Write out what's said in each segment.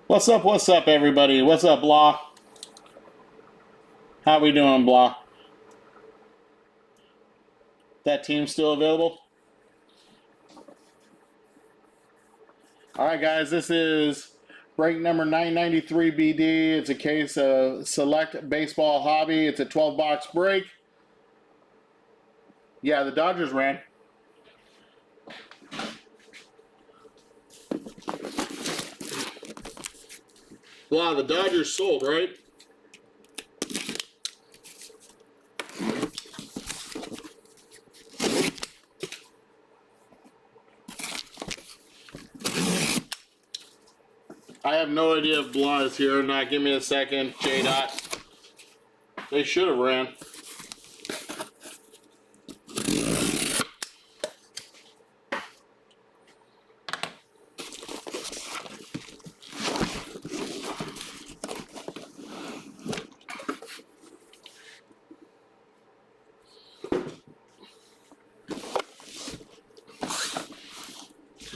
What's up, everybody? What's up, Blah? How we doing, Blah? That team still available? All right, guys, this is break number 993 BD. It's a case of Select Baseball Hobby. It's a 12-box break. Yeah, the Dodgers ran. Blah, the Dodgers sold, right? I have no idea if Blah is here or not. Give me a second, J. Dot. They should have ran.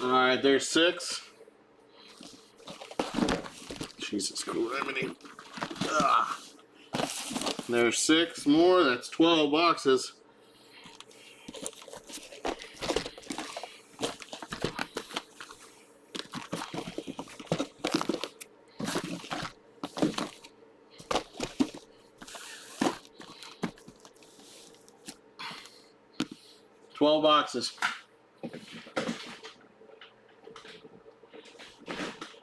All right, there's 6. Jesus Christ. There's 6 more. That's 12 boxes. Boxes.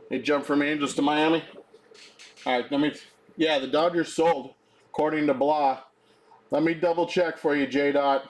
They jumped from Angels to Miami. All right, yeah, the Dodgers sold, according to Blah. Let me double check for you, J. Dot.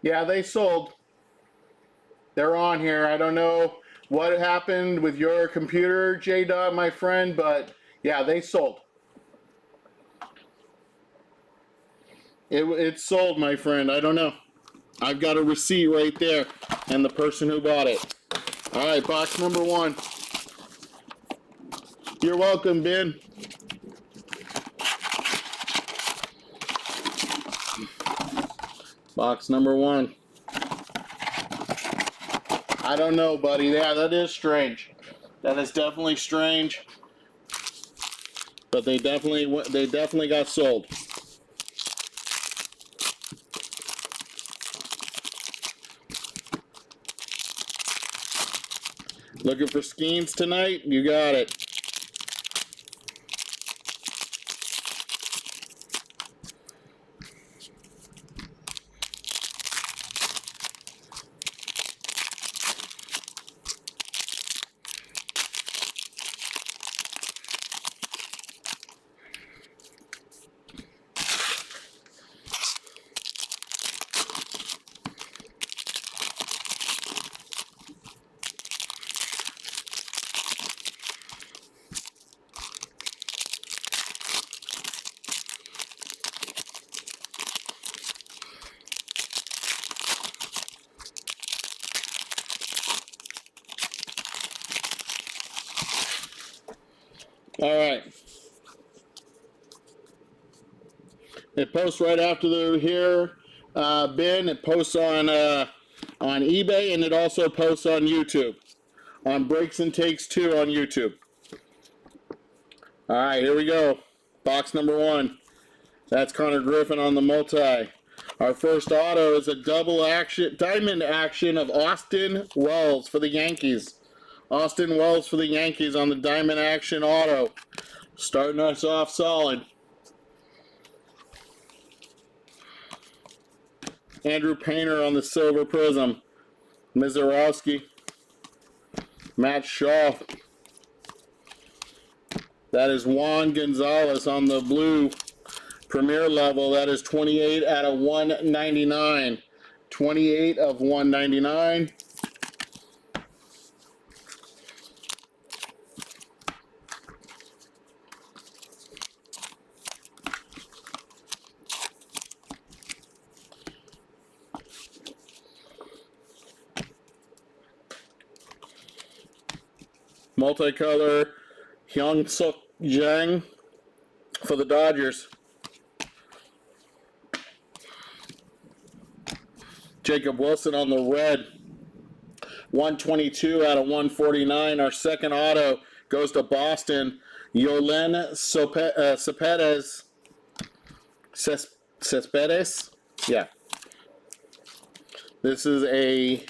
Yeah, they sold. They're on here. I don't know what happened with your computer, J. Dot, my friend, but yeah, they sold. It sold, my friend. I don't know. I've got a receipt right there and the person who bought it. All right, box number 1. You're welcome, Ben. Box number 1. I don't know, buddy. Yeah, that is strange. That is definitely strange. But they definitely got sold. Looking for Skeens tonight? You got it. All right. It posts right after they're here, Ben. It posts on eBay, and it also posts on YouTube, on Breaks and Takes 2 on YouTube. All right, here we go. Box number 1. That's Connor Griffin on the multi. Our first auto is a double action, diamond action of Austin Wells for the Yankees. Austin Wells for the Yankees on the diamond action auto. Starting us off solid. Andrew Painter on the silver prism. Mizorowski. Matt Shaw. That is Juan Gonzalez on the blue premier level. That is 28 out of 199. 28 of 199. Multicolor Hyun Suk Jang for the Dodgers. Jacob Wilson on the red. 122 out of 149. Our second auto goes to Boston. Yolen Cespedes. Yeah. This is a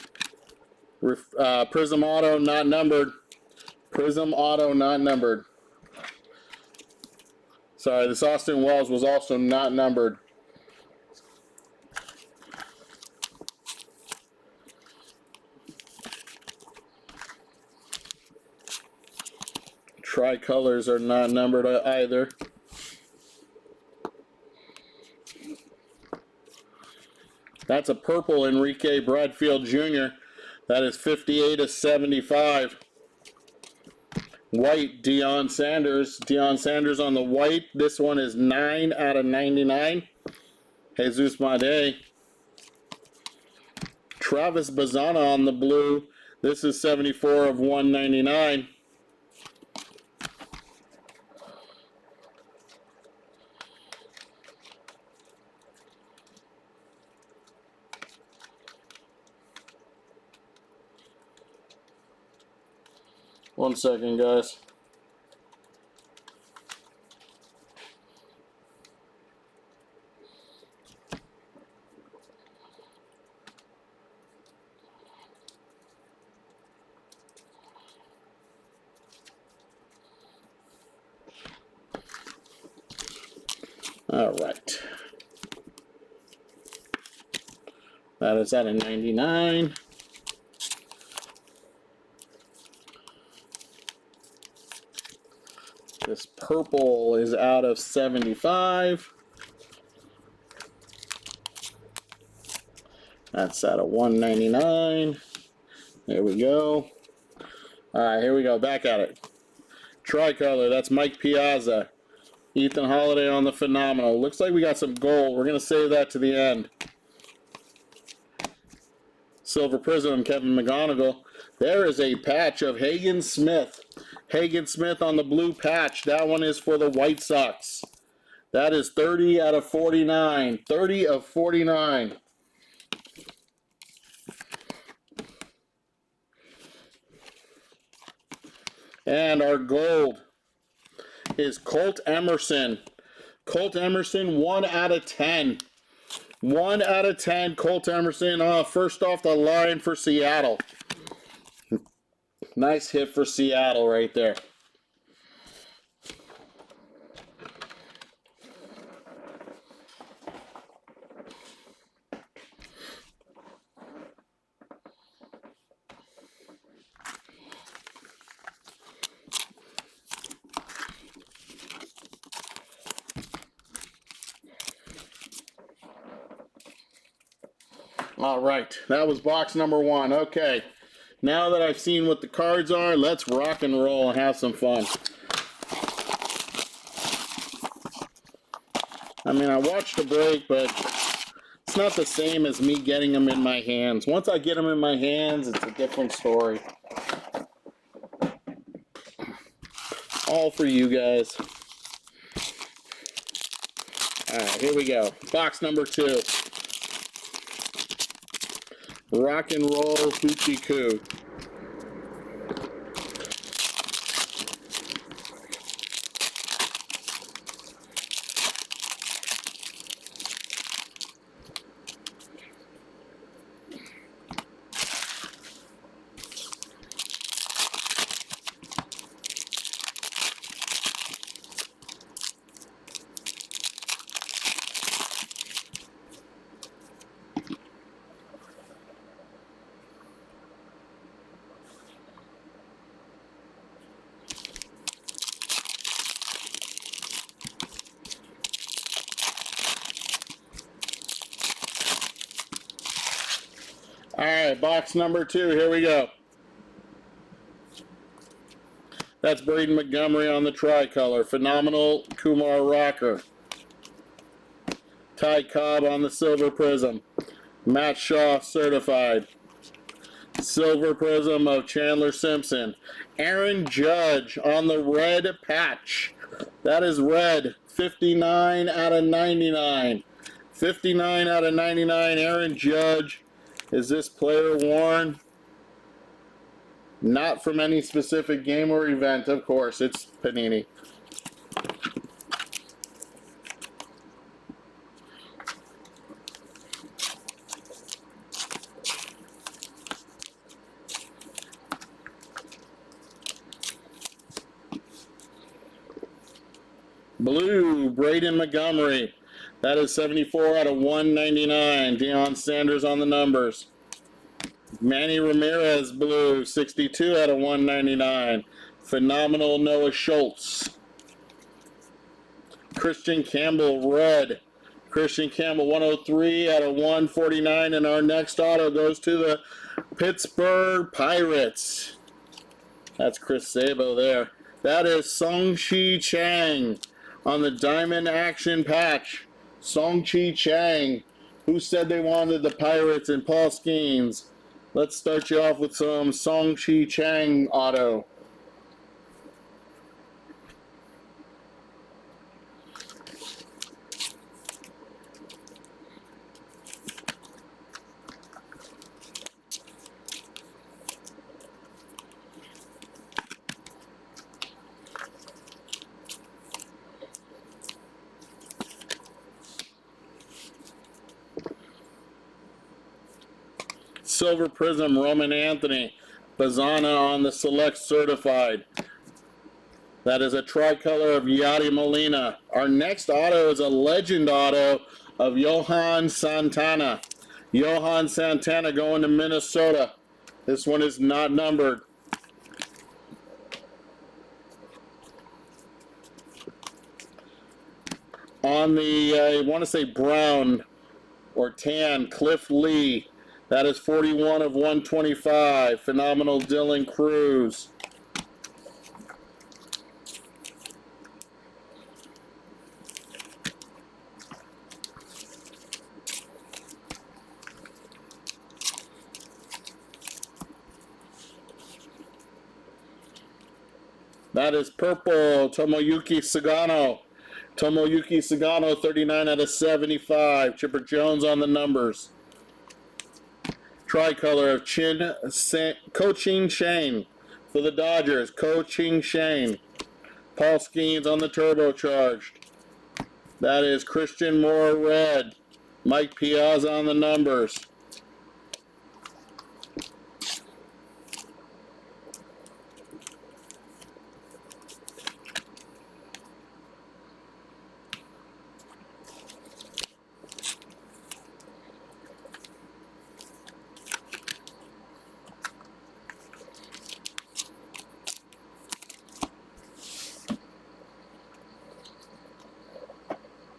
Prism Auto, not numbered. Prism Auto, not numbered. Sorry, this Austin Wells was also not numbered. Tricolors are not numbered either. That's a purple Enrique Bradfield Jr. That is 58 of 75. White Deion Sanders. Deion Sanders on the white. This one is 9 out of 99. Jesus Made. Travis Bazana on the blue. This is 74 of 199. One second, guys. All right. That is out of 99. This purple is out of 75. That's out of 199. There we go. All right, here we go. Back at it. Tricolor. That's Mike Piazza. Ethan Holiday on the Phenomenal. Looks like we got some gold. We're going to save that to the end. Silver Prism, Kevin McGonigal. There is a patch of Hagen Smith. Hagen Smith on the blue patch. That one is for the White Sox. That is 30 out of 49. 30 of 49. And our gold is Colt Emerson. Colt Emerson, 1 out of 10. 1 out of 10, Colt Emerson. First off the line for Seattle. Nice hit for Seattle right there. All right, that was box number 1. Okay, now that I've seen what the cards are, let's rock and roll and have some fun. I mean, I watched the break, but it's not the same as me getting them in my hands. Once I get them in my hands, it's a different story. All for you guys. All right, here we go. Box number 2. Rock and roll Hoochie Coo. All right, box number 2. Here we go. That's Braden Montgomery on the tricolor. Phenomenal Kumar Rocker. Ty Cobb on the silver prism. Matt Shaw certified. Silver prism of Chandler Simpson. Aaron Judge on the red patch. That is red. 59 out of 99. 59 out of 99. Aaron Judge. Is this player worn? Not from any specific game or event, of course. It's Panini. Blue, Braden Montgomery. That is 74 out of 199. Deion Sanders on the numbers. Manny Ramirez, blue, 62 out of 199. Phenomenal Noah Schultz. Christian Campbell, red. Christian Campbell, 103 out of 149. And our next auto goes to the Pittsburgh Pirates. That's Chris Sabo there. That is Song-Chi Chang on the Diamond Action patch. Song-Chi Chang. Who said they wanted the Pirates and Paul Skeens? Let's start you off with some Song-Chi Chang auto. Silver prism, Roman Anthony. Bazana on the select certified. That is a tricolor of Yadi Molina. Our next auto is a legend auto of Johan Santana. Johan Santana going to Minnesota. This one is not numbered. On the, I want to say brown or tan, Cliff Lee. That is 41 of 125. Phenomenal Dylan Cruz. That is purple, Tomoyuki Sagano. Tomoyuki Sagano, 39 out of 75. Chipper Jones on the numbers. Tricolor of Ko-Ching Shane for the Dodgers. Ko-Ching Shane. Paul Skeens on the turbocharged. That is Christian Moore red. Mike Piazza on the numbers.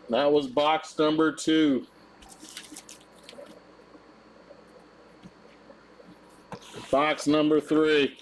That was box number 2. Box number 3.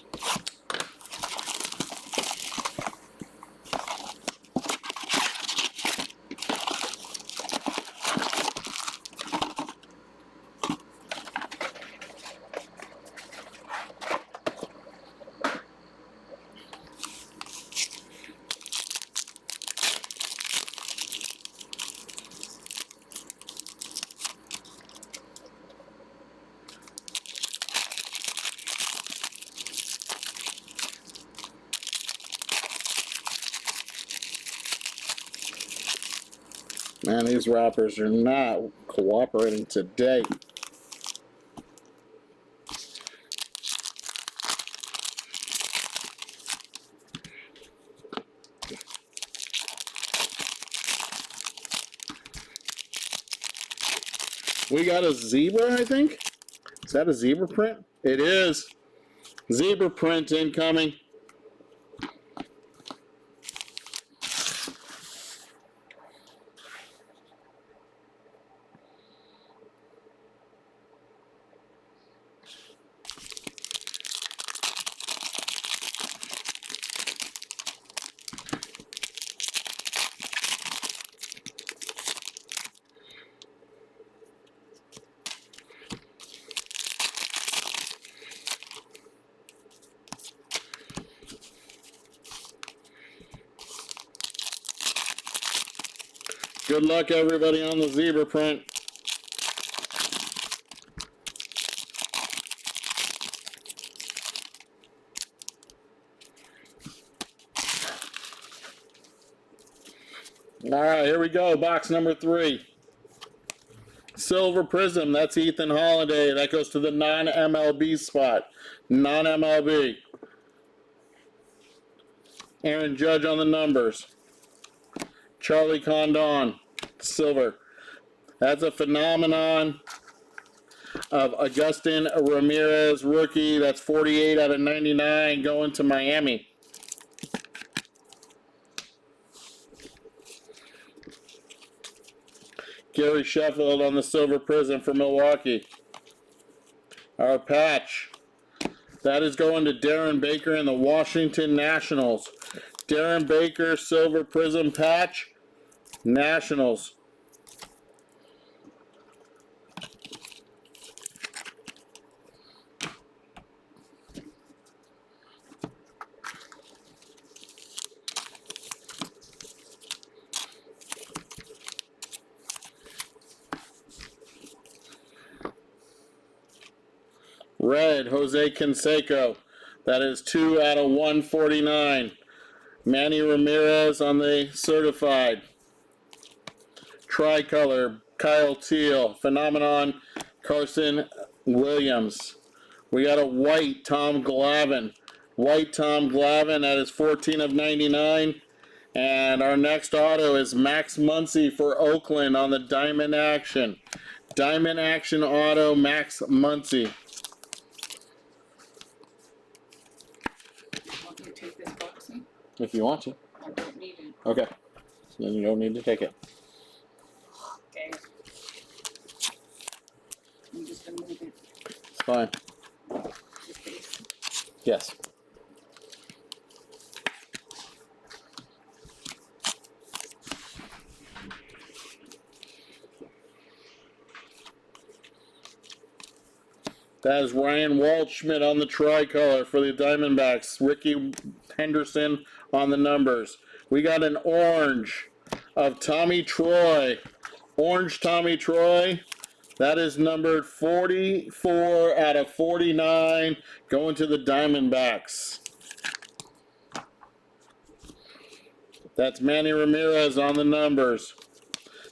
Man, these wrappers are not cooperating today. We got a zebra, I think. Is that a zebra print? It is. Zebra print incoming. Good luck, everybody, on the zebra print. All right, here we go. Box number 3. Silver Prism. That's Ethan Holiday. That goes to the non-MLB spot. Non-MLB. Aaron Judge on the numbers. Charlie Condon. Silver. That's a phenomenon of Agustin Ramirez, rookie. That's 48 out of 99 going to Miami. Gary Sheffield on the Silver Prism for Milwaukee. Our patch. That is going to Darren Baker and the Washington Nationals. Darren Baker, Silver Prism patch, Nationals. Red, Jose Canseco. That is 2 out of 149. Manny Ramirez on the certified. Tricolor, Kyle Teal. Phenomenon, Carson Williams. We got a white, Tom Glavine. White Tom Glavine, that is 14 of 99. And our next auto is Max Muncy for Oakland on the Diamond Action. Diamond Action auto, Max Muncy. Take this boxing? If you want to. I don't need it. Okay. Then you don't need to take it. Okay. I'm just gonna move it. It's fine. Just this. Yes. That is Ryan Waldschmidt on the tricolor for the Diamondbacks. Ricky Henderson on the numbers. We got an orange of Tommy Troy. Orange Tommy Troy. That is numbered 44 out of 49 going to the Diamondbacks. That's Manny Ramirez on the numbers.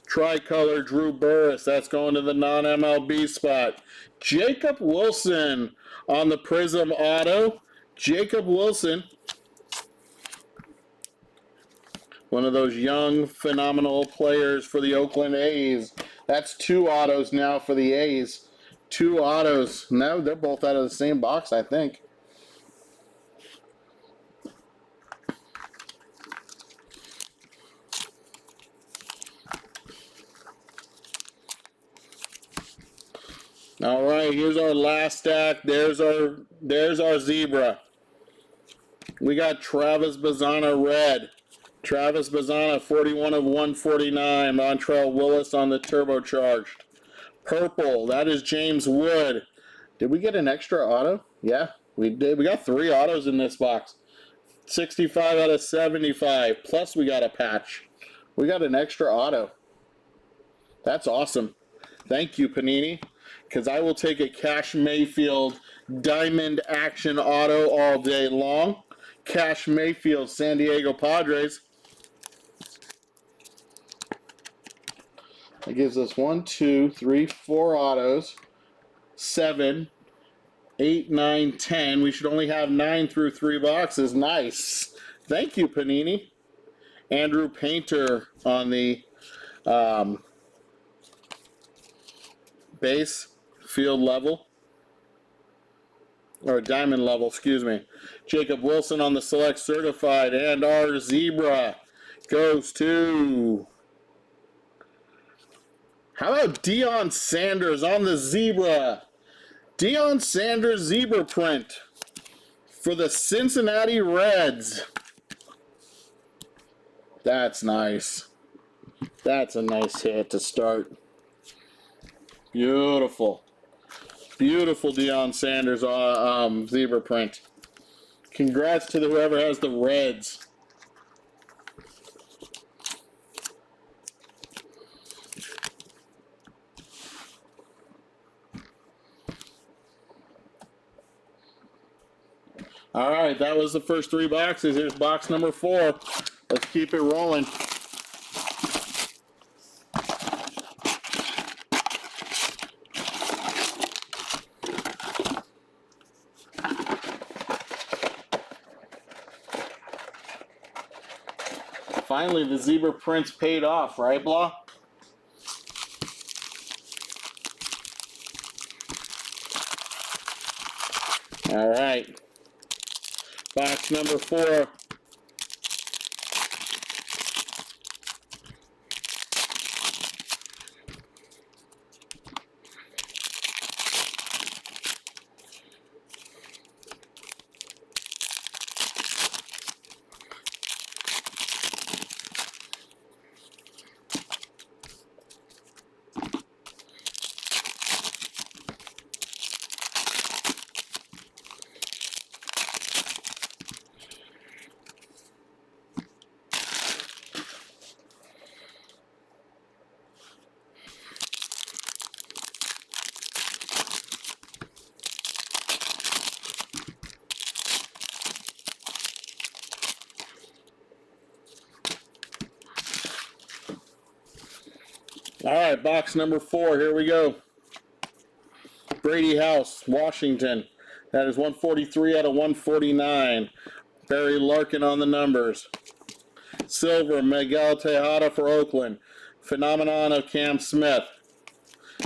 Tricolor Drew Burris. That's going to the non-MLB spot. Jacob Wilson on the Prism auto. Jacob Wilson. One of those young, phenomenal players for the Oakland A's. That's 2 autos now for the A's. 2 autos. No, they're both out of the same box, I think. All right, here's our last stack. There's our zebra. We got Travis Bazzana red. Travis Bazzana, 41 of 149. Montrell Willis on the turbocharged. Purple, that is James Wood. Did we get an extra auto? Yeah, we did. We got 3 autos in this box. 65 out of 75. Plus we got a patch. We got an extra auto. That's awesome. Thank you, Panini. Because I will take a Cash Mayfield Diamond Action auto all day long. Cash Mayfield, San Diego Padres. That gives us 1, 2, 3, 4 autos. 7, 8, 9, 10. We should only have 9 through 3 boxes. Nice. Thank you, Panini. Andrew Painter on the base field level. Or diamond level, excuse me. Jacob Wilson on the select certified. And our zebra goes to... How about Deion Sanders on the zebra? Deion Sanders zebra print for the Cincinnati Reds. That's nice. That's a nice hit to start. Beautiful. Beautiful Deion Sanders zebra print. Congrats to whoever has the Reds. All right, that was the first 3 boxes. Here's box number 4. Let's keep it rolling. Finally, the zebra prints paid off, right, Blah? All right. Box number 4. All right, box number 4. Here we go. Brady House, Washington. That is 143 out of 149. Barry Larkin on the numbers. Silver, Miguel Tejada for Oakland. Phenomenon of Cam Smith.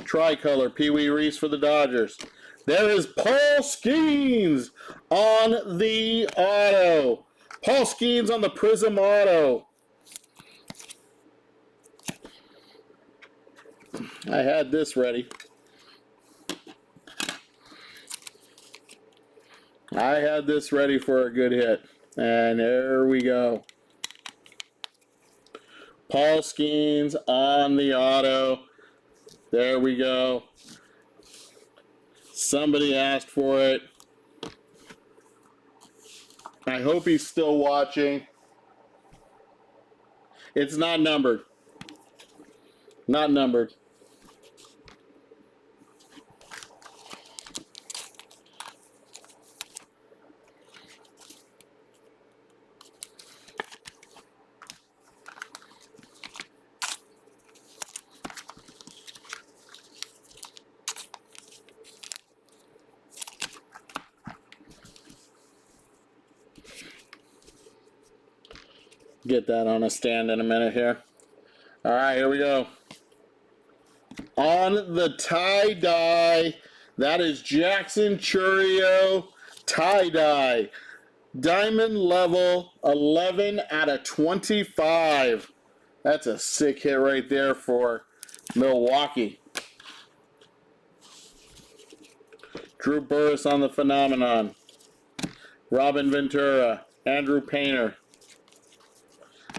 Tricolor, Pee Wee Reese for the Dodgers. There is Paul Skeens on the auto. Paul Skeens on the Prism auto. I had this ready. I had this ready for a good hit. And there we go. Paul Skeens on the auto. There we go. Somebody asked for it. I hope he's still watching. It's not numbered. Not numbered. Get that on a stand in a minute here. All right, here we go. On the tie-dye, that is Jackson Chourio tie-dye. Diamond level, 11 out of 25. That's a sick hit right there for Milwaukee. Drew Burris on the Phenomenon. Robin Ventura, Andrew Painter.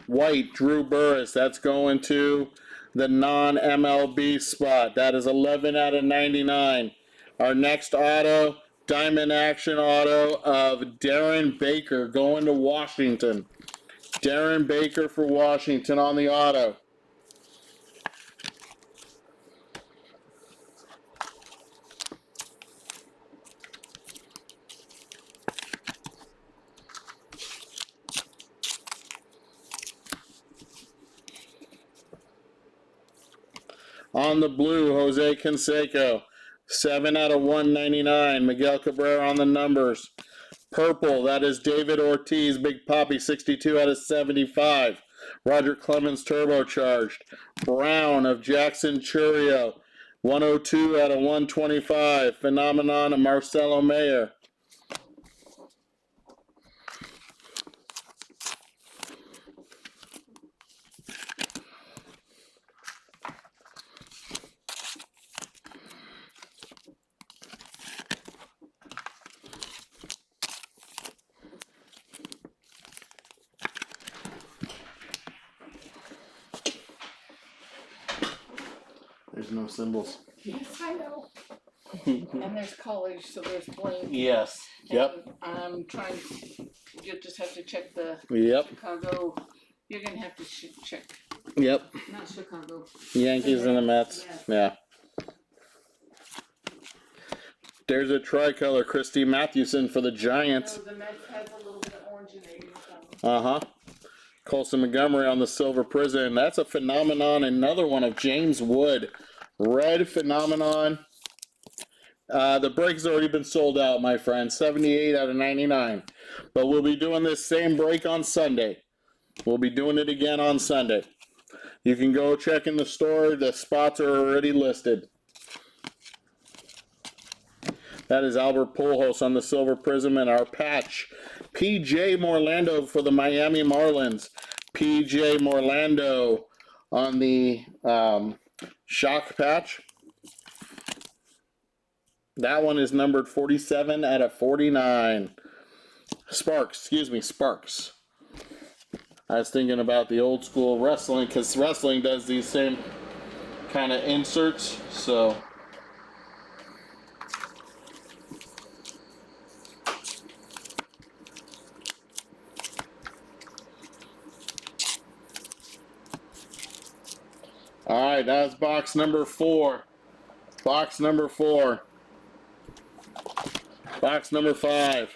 White, Drew Burris. That's going to the non-MLB spot. That is 11 out of 99. Our next auto, Diamond Action auto of Darren Baker going to Washington. Darren Baker for Washington on the auto. On the blue, Jose Canseco, 7 out of 199. Miguel Cabrera on the numbers. Purple, that is David Ortiz, Big Poppy, 62 out of 75. Roger Clemens turbocharged. Brown of Jackson Chourio, 102 out of 125. Phenomenon of Marcelo Mayer. There's no symbols. Yes, I know. And there's college, so there's blank. Yes. Yep. And I'm trying. You just have to check the Yep. Chicago. You're gonna have to check. Yep. Not Chicago. Yankees and the Mets. Yes. Yeah. There's a tricolor, Christy Mathewson for the Giants. No, the Mets has a little bit of orange in their uniform. Uh-huh. Colson Montgomery on the silver prison. That's a phenomenon. Another one of James Wood. Red phenomenon. The break has already been sold out, my friend. 78 out of 99. But we'll be doing this same break on Sunday. We'll be doing it again on Sunday. You can go check in the store. The spots are already listed. That is Albert Pujols on the silver prism and our patch. P.J. Morlando for the Miami Marlins. P.J. Morlando on the shock patch. That one is numbered 47 out of 49. Sparks. I was thinking about the old school wrestling because wrestling does these same kind of inserts. So all right, that's box number 4. Box number 4. Box number 5.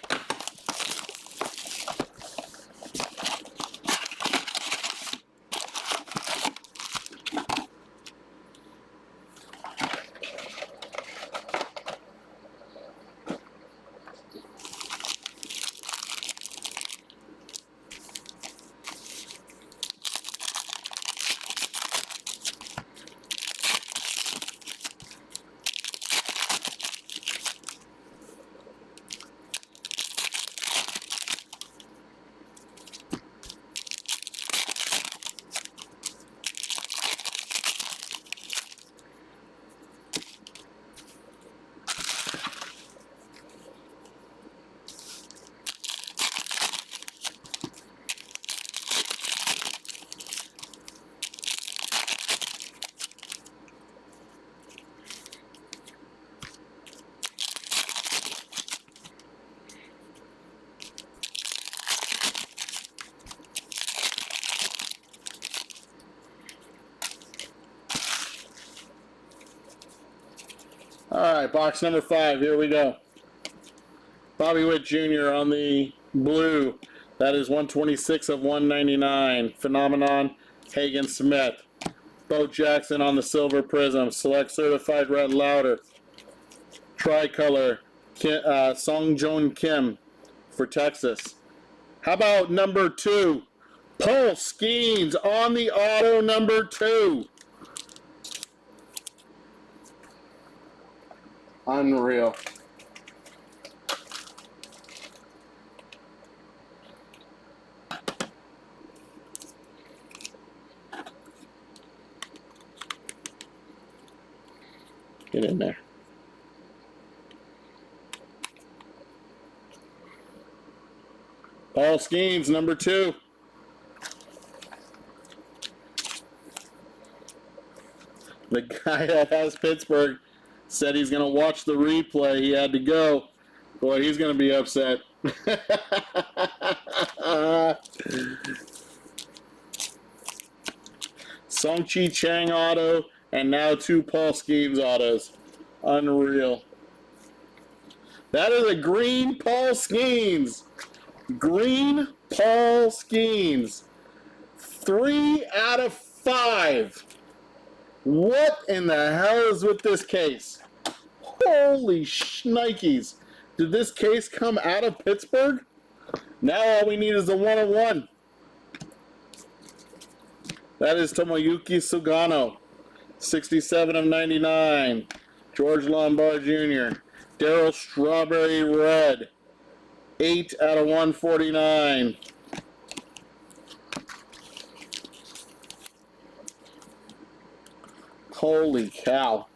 All right, box number 5. Here we go. Bobby Witt Jr. on the blue. That is 126 of 199. Phenomenon, Hagen Smith. Bo Jackson on the silver prism. Select certified red louder. Tricolor, Song Joon Kim for Texas. How about number 2? Paul Skeens on the auto number 2. Unreal. Get in there. Paul Skeens, number 2. The guy that has Pittsburgh said he's going to watch the replay. He had to go. Boy, he's going to be upset. Song-Chi Chang auto, and now 2 Paul Skeens autos. Unreal. That is a green Paul Skeens. Green Paul Skeens. 3 out of 5. What in the hell is with this case? Holy shnikes. Did this case come out of Pittsburgh? Now all we need is the 101. That is Tomoyuki Sugano. 67 of 99. George Lombard Jr. Darryl Strawberry Red. 8 out of 149. Holy cow.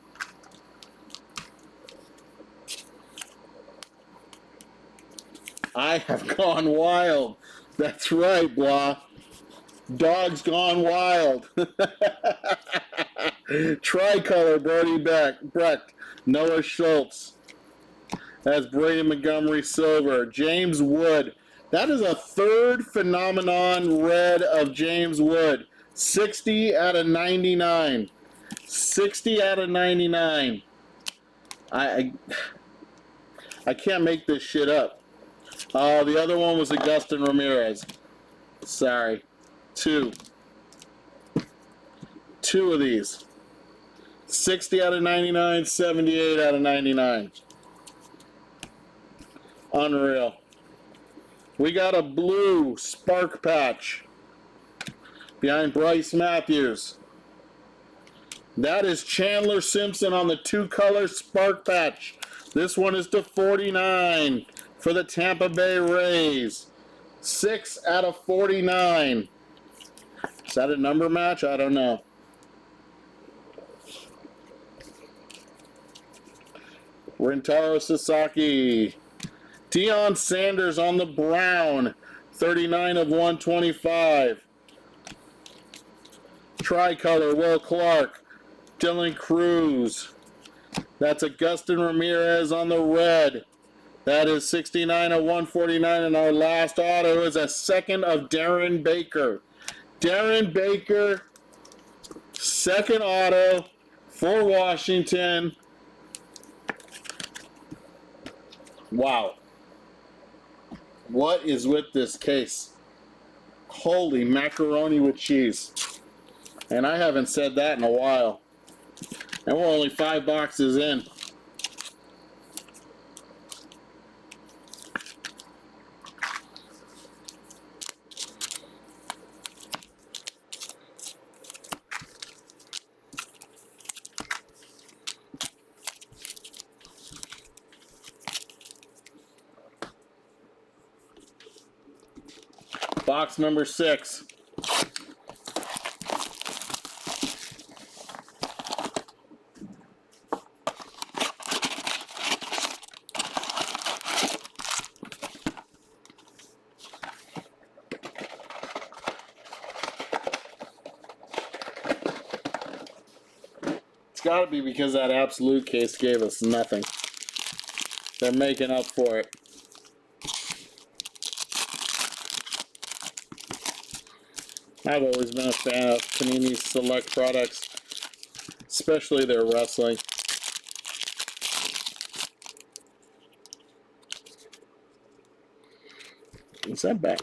I have gone wild. That's right, blah. Dog's gone wild. Tricolor, Brody Brecht. Noah Schultz. That's Brady Montgomery Silver. James Wood. That is a 3rd phenomenon red of James Wood. 60 out of 99. 60 out of 99. I can't make this shit up. Oh, the other one was Augustin Ramirez. Sorry. Two of these. 60 out of 99, 78 out of 99. Unreal. We got a blue spark patch behind Bryce Matthews. That is Chandler Simpson on the two-color spark patch. This one is to 49 for the Tampa Bay Rays. 6 out of 49. Is that a number match? I don't know. Rintaro Sasaki. Deion Sanders on the brown. 39 of 125. Tricolor, Will Clark. Dylan Cruz. That's Augustin Ramirez on the red. That is 69 of 149, and our last auto is a second of Darren Baker. Darren Baker, second auto for Washington. Wow. What is with this case? Holy macaroni with cheese. And I haven't said that in a while. And we're only 5 boxes in. Box number 6. It's got to be because that absolute case gave us nothing. They're making up for it. I've always been a fan of Panini's select products, especially their wrestling. Is that back?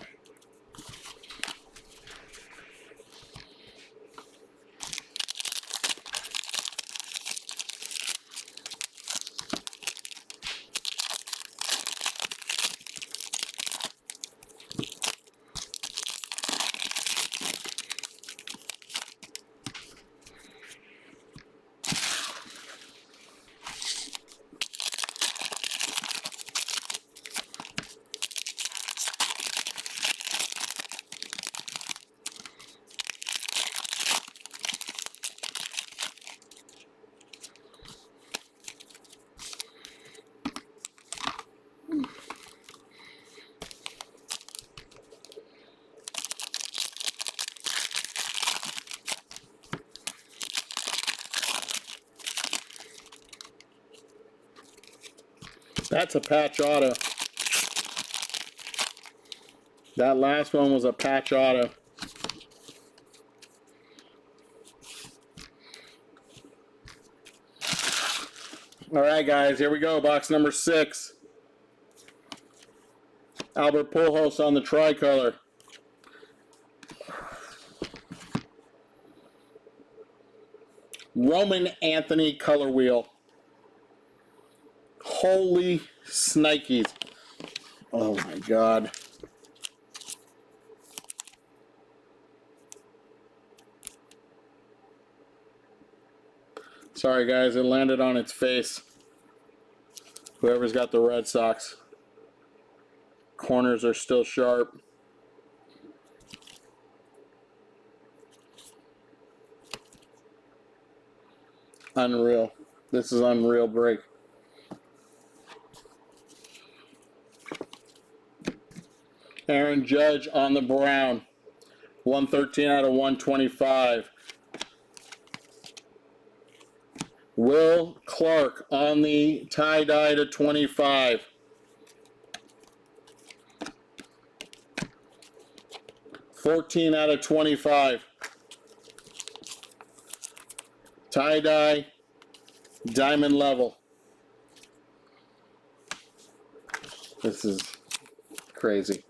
That's a patch auto. That last one was a patch auto. All right, guys, here we go. Box number 6. Albert Pujols on the tricolor. Roman Anthony color wheel. Holy snikes. Oh my God. Sorry guys, it landed on its face. Whoever's got the Red Sox. Corners are still sharp. Unreal. This is unreal break. Aaron Judge on the brown. 113 out of 125. Will Clark on the tie-dye to 25. $14 out of 25. Tie-dye, diamond level. This is crazy.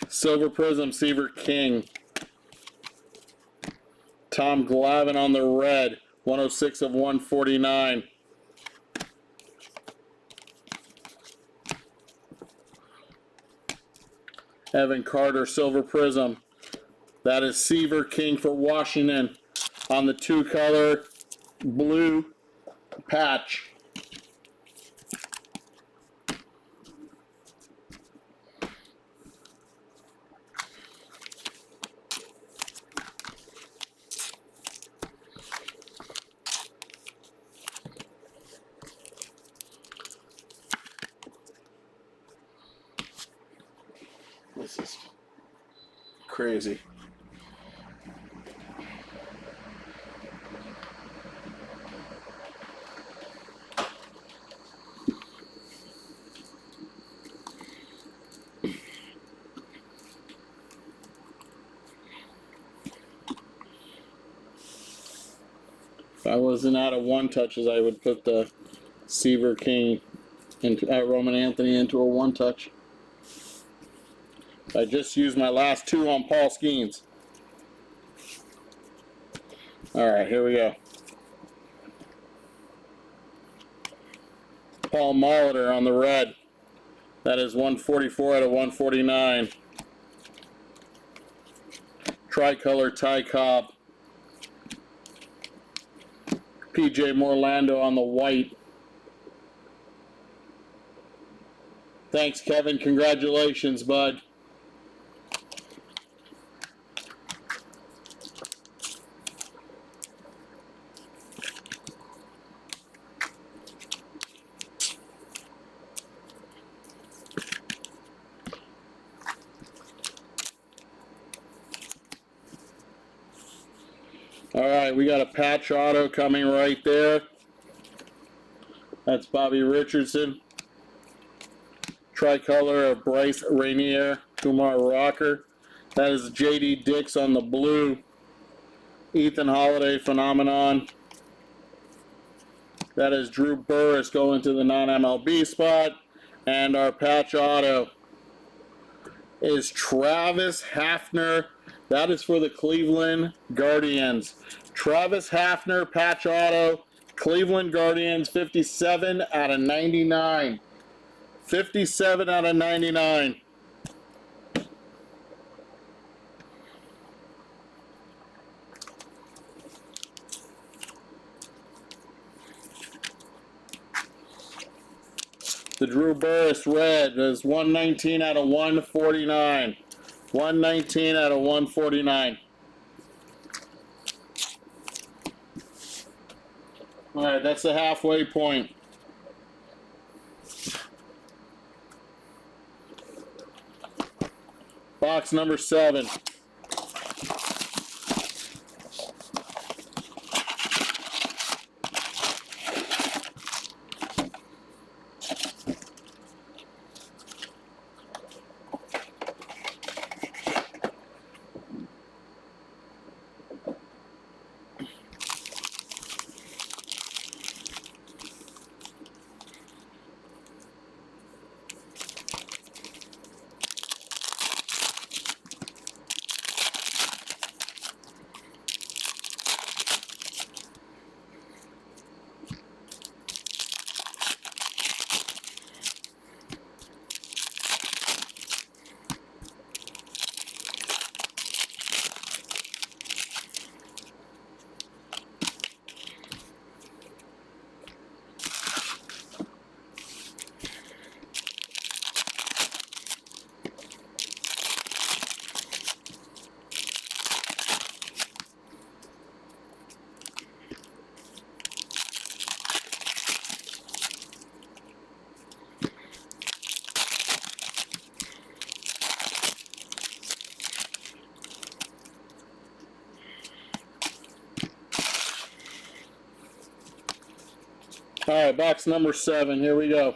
Silver Prism, Seaver King. Tom Glavine on the red, 106 of 149. Evan Carter, Silver Prism. That is Seaver King for Washington on the 2-color blue patch. This is crazy. If I wasn't out of one touches, I would put the Seaver King into Roman Anthony into a one touch. I just used my last 2 on Paul Skeens. All right, here we go. Paul Molitor on the red. That is 144 out of 149. Tricolor Ty Cobb. PJ Morlando on the white. Thanks, Kevin. Congratulations, bud. All right, we got a patch auto coming right there. That's Bobby Richardson. Tricolor of Bryce Rainier, Kumar Rocker. That is J.D. Dix on the blue. Ethan Holiday Phenomenon. That is Drew Burris going to the non-MLB spot. And our patch auto is Travis Hafner. That is for the Cleveland Guardians. Travis Hafner, patch auto, Cleveland Guardians, 57 out of 99. 57 out of 99. The Drew Burris red is 119 out of 149. 119 out of 149. All right, that's the halfway point. Box number 7. All right, box number 7. Here we go.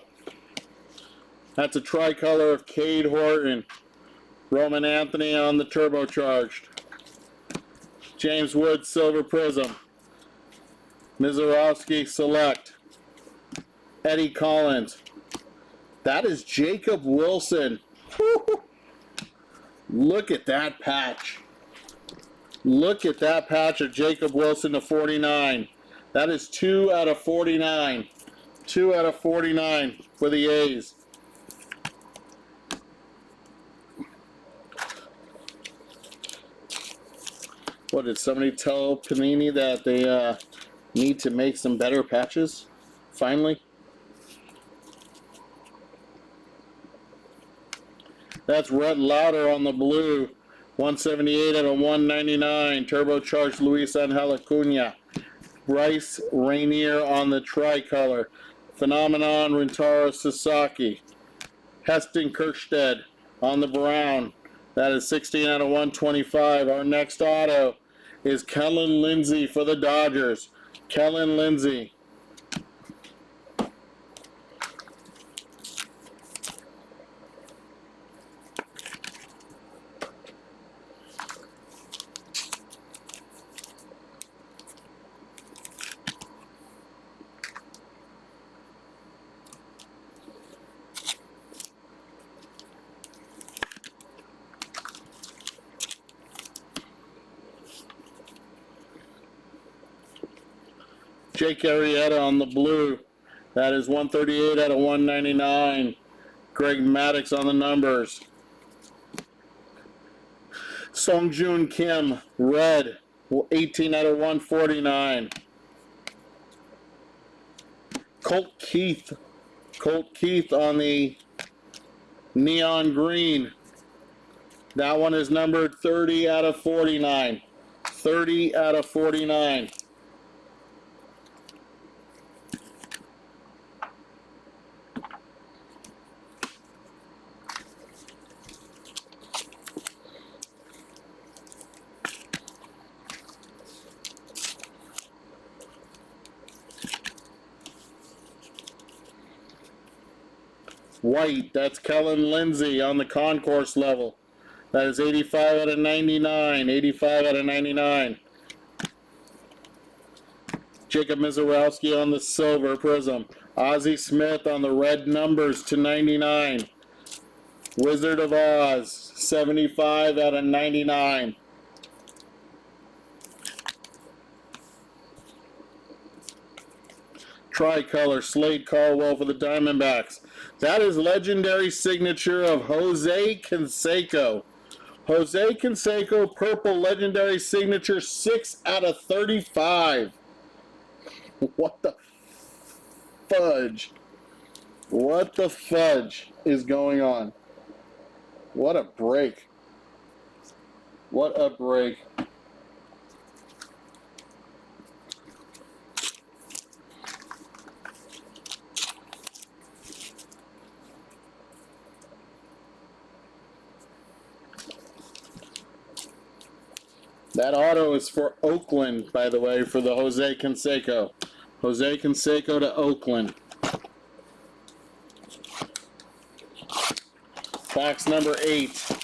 That's a tricolor of Cade Horton. Roman Anthony on the turbocharged. James Wood Silver Prism. Mizorowski Select. Eddie Collins. That is Jacob Wilson. Woo! Look at that patch. Look at that patch of Jacob Wilson to 49. That is 2 out of 49. 2 out of 49 for the A's. What, did somebody tell Panini that they need to make some better patches? Finally? That's Rhett Lauder on the blue. 178 out of 199. Turbocharged Luis Angel Acuna. Bryce Rainier on the tricolor. Phenomenon Rintaro Sasaki. Heston Kjerstad on the brown. That is 16 out of 125. Our next auto is Kellen Lindsey for the Dodgers. Kellen Lindsey. Jake Arrieta on the blue. That is 138 out of 199. Greg Maddux on the numbers. Songjun Kim, red, 18 out of 149. Colt Keith on the neon green. That one is numbered 30 out of 49. 30 out of 49. White, that's Kellen Lindsey on the concourse level. That is 85 out of 99. 85 out of 99. Jacob Mizorowski on the silver prism. Ozzie Smith on the red numbers to 99. Wizard of Oz, 75 out of 99. Tricolor, Slade Caldwell for the Diamondbacks. That is legendary signature of Jose Canseco. Jose Canseco, purple legendary signature, 6 out of 35. What the fudge? What the fudge is going on? What a break. What a break. That auto is for Oakland, by the way, for the Jose Canseco. Jose Canseco to Oakland. Box number 8.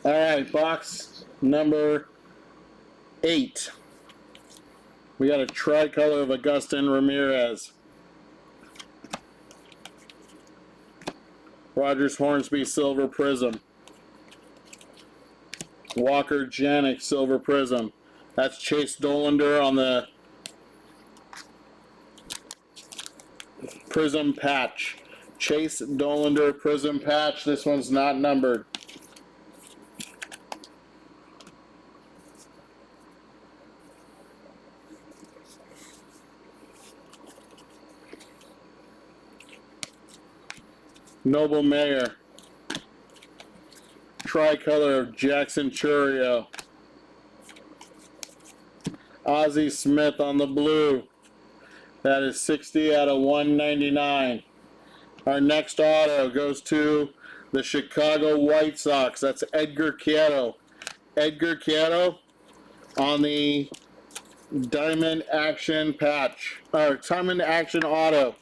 All right, box number 8. We got a tricolor of Augustin Ramirez. Rogers Hornsby Silver Prism. Walker Janik Silver Prism. That's Chase Dollander on the Prism patch. Chase Dollander Prism patch. This one's not numbered. Noble Mayer. Tricolor of Jackson Churio. Ozzie Smith on the blue. That is 60 out of 199. Our next auto goes to the Chicago White Sox. That's Edgar Quieto. Edgar Quieto on the Diamond Action patch, or Diamond Action auto.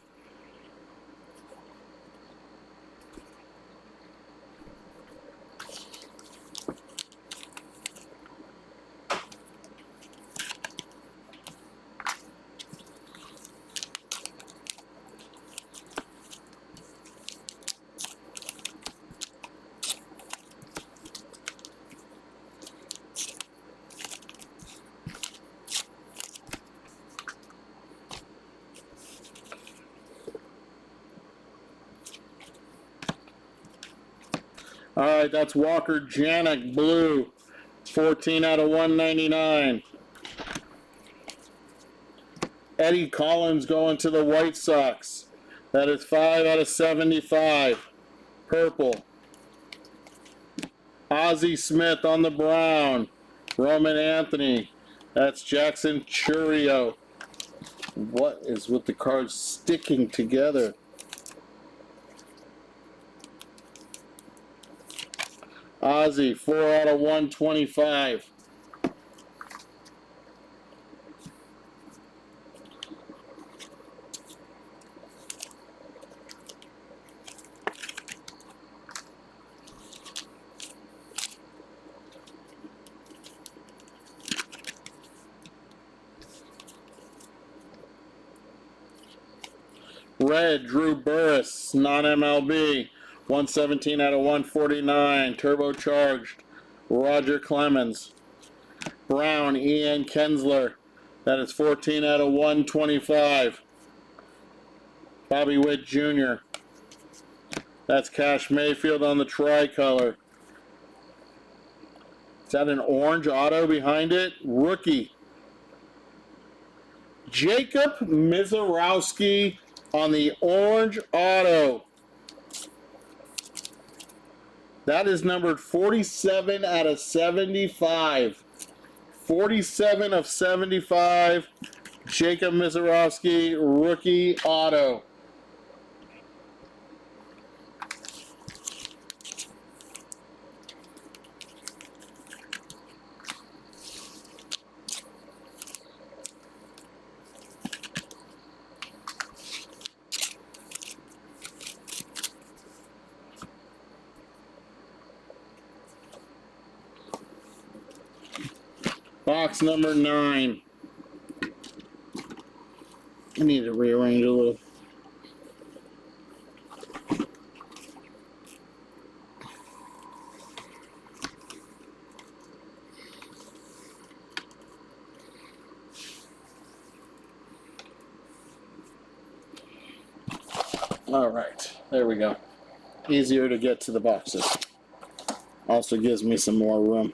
All right, that's Walker Janik blue, 14 out of 199. Eddie Collins going to the White Sox. That is 5 out of 75. Purple. Ozzie Smith on the brown. Roman Anthony. That's Jackson Churio. What is with the cards sticking together? Ozzie, 4 out of 125. Red, Drew Burris, non-MLB, 117 out of 149, turbocharged, Roger Clemens. Brown, Ian Kinsler, that is 14 out of 125. Bobby Witt Jr., that's Cash Mayfield on the tricolor. Is that an orange auto behind it? Rookie. Jacob Mizorowski on the orange auto. That is numbered 47 out of 75. 47 of 75. Jacob Mizorowski, rookie auto. Box number 9. I need to rearrange a little. All right, there we go. Easier to get to the boxes. Also gives me some more room.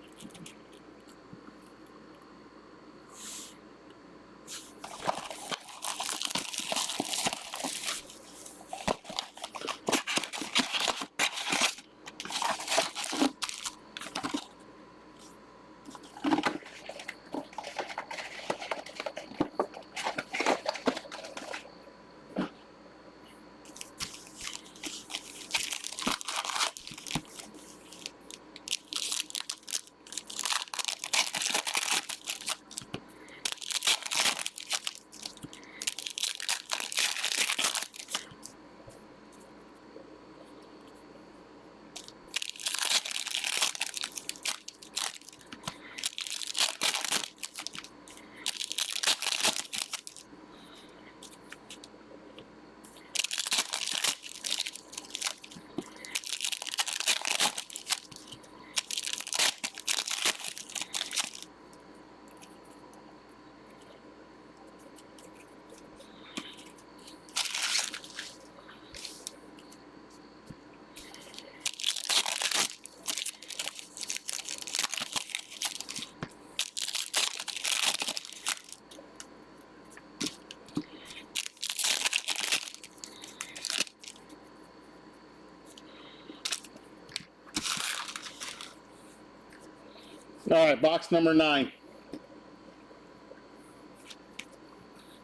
All right, box number 9.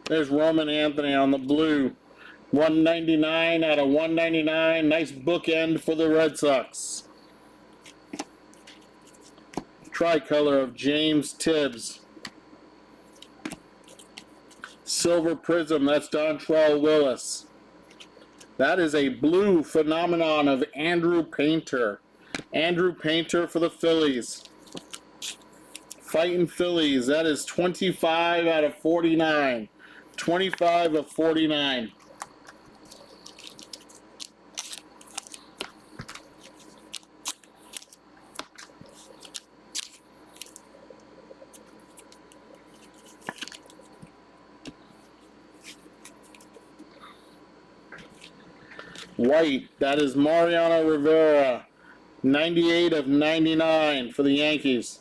There's Roman Anthony on the blue. 199 out of 199. Nice bookend for the Red Sox. Tricolor of James Tibbs. Silver Prism, that's Dontrell Willis. That is a blue phenomenon of Andrew Painter. Andrew Painter for the Phillies. Fighting Phillies, that is 25 out of 49. 25 of 49. White, that is Mariano Rivera. 98 of 99 for the Yankees.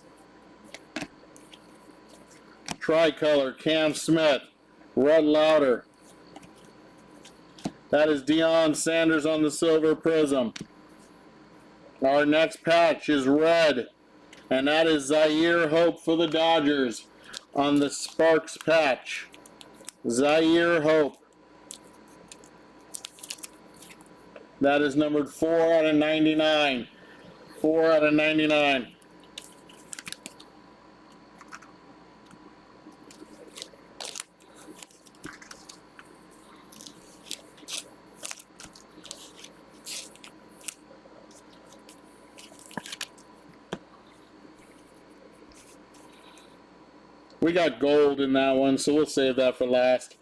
Tricolor, Cam Smith. Red Lauder. That is Deion Sanders on the Silver Prism. Our next patch is red, and that is Zaire Hope for the Dodgers on the Sparks patch. Zaire Hope. That is numbered 4 out of 99. 4 out of 99. We got gold in that one, so we'll save that for last.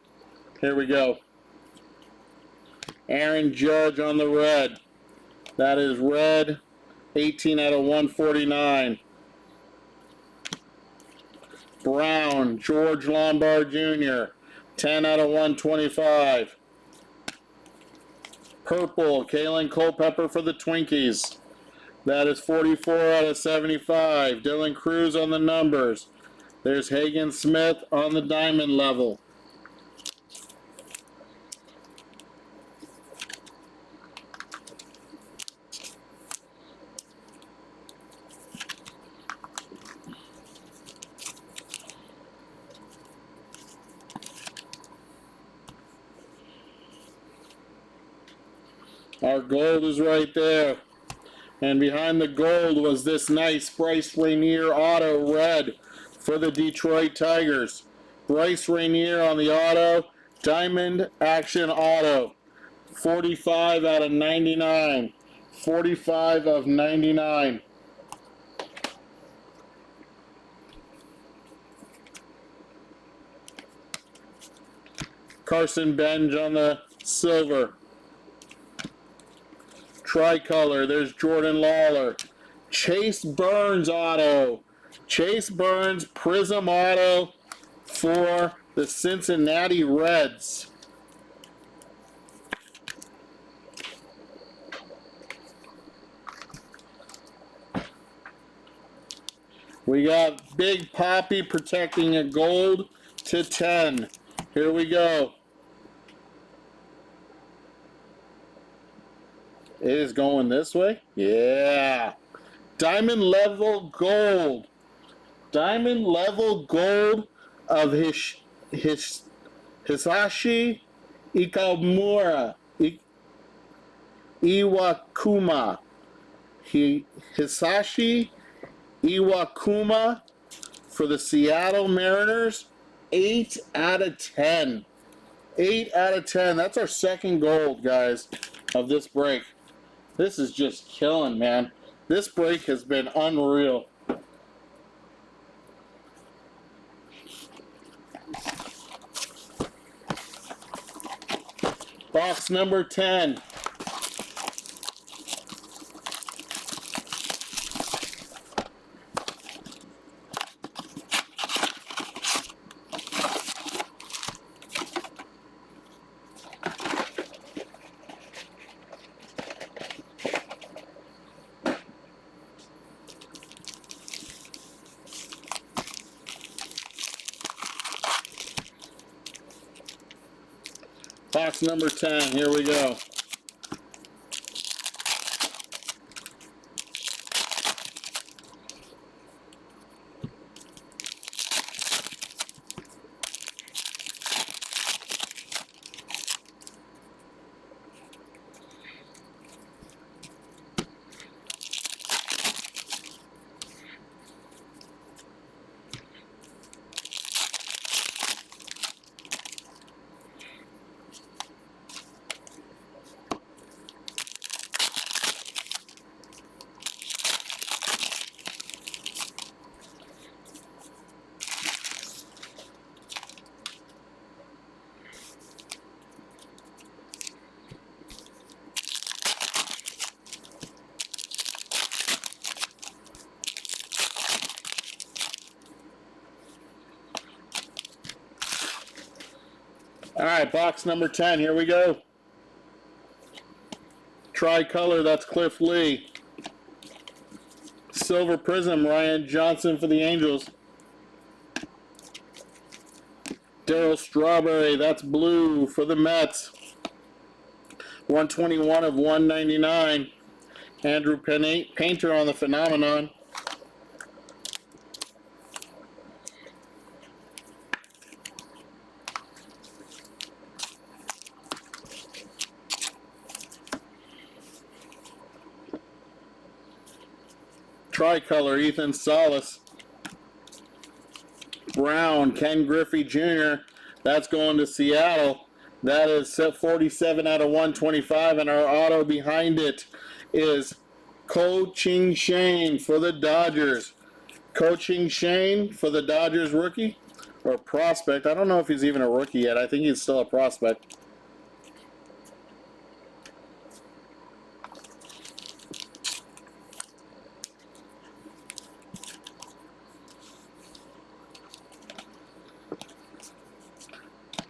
Here we go. Aaron Judge on the red. That is red, 18 out of 149. Brown, George Lombard Jr., 10 out of 125. Purple, Kalen Culpepper for the Twinkies. That is 44 out of 75. Dylan Cruz on the numbers. There's Hagen Smith on the diamond level. Our gold is right there. And behind the gold was this nice Bryce Rainier auto red for the Detroit Tigers. Bryce Rainier on the auto. Diamond Action Auto. 45 out of 99. 45 of 99. Carson Benj on the silver. Tricolor, there's Jordan Lawler. Chase Burns auto. Chase Burns Prism auto for the Cincinnati Reds. We got Big Papi protecting a gold to 10. Here we go. It is going this way. Yeah. Diamond level gold. Diamond level gold of Hisashi Ikamura. Iwakuma. Hisashi Iwakuma for the Seattle Mariners. 8 out of 10. 8 out of 10. That's our second gold, guys, of this break. This is just killing, man. This break has been unreal. Box number 10. Box number 10, here we go. All right, box number 10. Here we go. Tricolor, that's Cliff Lee. Silver Prism, Ryan Johnson for the Angels. Darryl Strawberry, that's blue for the Mets. 121 of 199. Andrew Painter on the Phenomenon. Tricolor, Ethan Salas. Brown, Ken Griffey Jr. That's going to Seattle. That is 47 out of 125, and our auto behind it is Ko-Ching Shane for the Dodgers. Ko-Ching Shane for the Dodgers rookie or prospect. I don't know if he's even a rookie yet. I think he's still a prospect.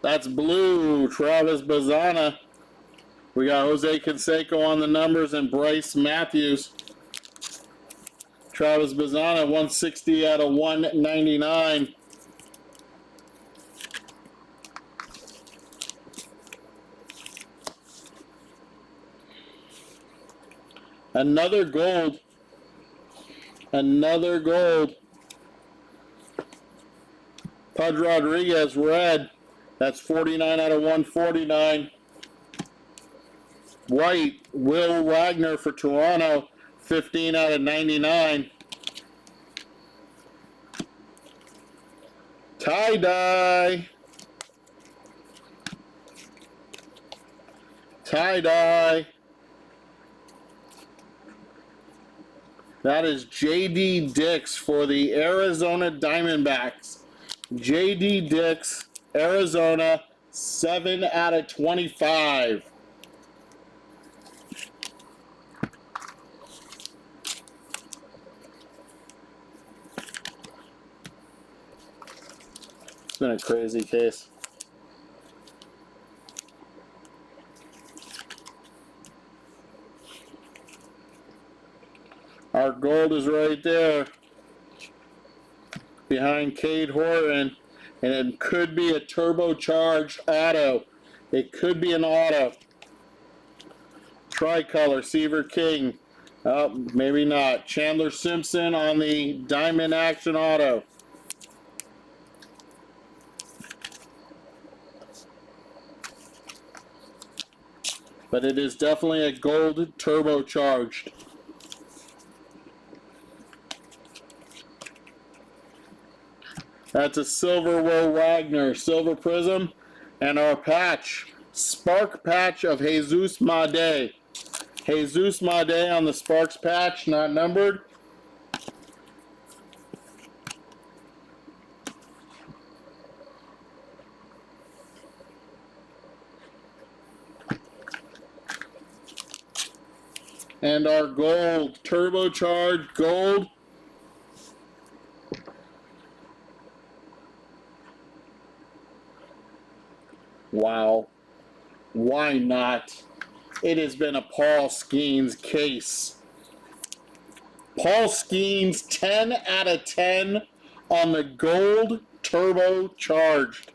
That's blue, Travis Bazana. We got Jose Canseco on the numbers and Bryce Matthews. Travis Bazana, 160 out of 199. Another gold. Another gold. Pudge Rodriguez, red. That's 49 out of 149. White, Will Wagner for Toronto, 15 out of 99. Tie-dye. Tie-dye. That is J.D. Dix for the Arizona Diamondbacks. J.D. Dix, Arizona, 7 out of 25. It's been a crazy case. Our gold is right there behind Cade Horton, and it could be a turbocharged auto. It could be an auto. Tricolor, Seaver King. Oh, maybe not. Chandler Simpson on the Diamond Action auto. But it is definitely a gold turbocharged. That's a silver Will Wagner, silver prism, and our patch, Spark patch of Jesus Made. Jesus Made on the Sparks patch, not numbered. And our gold, turbocharged gold. Wow. Why not? It has been a Paul Skeens case. Paul Skeens, 10 out of 10 on the gold turbocharged.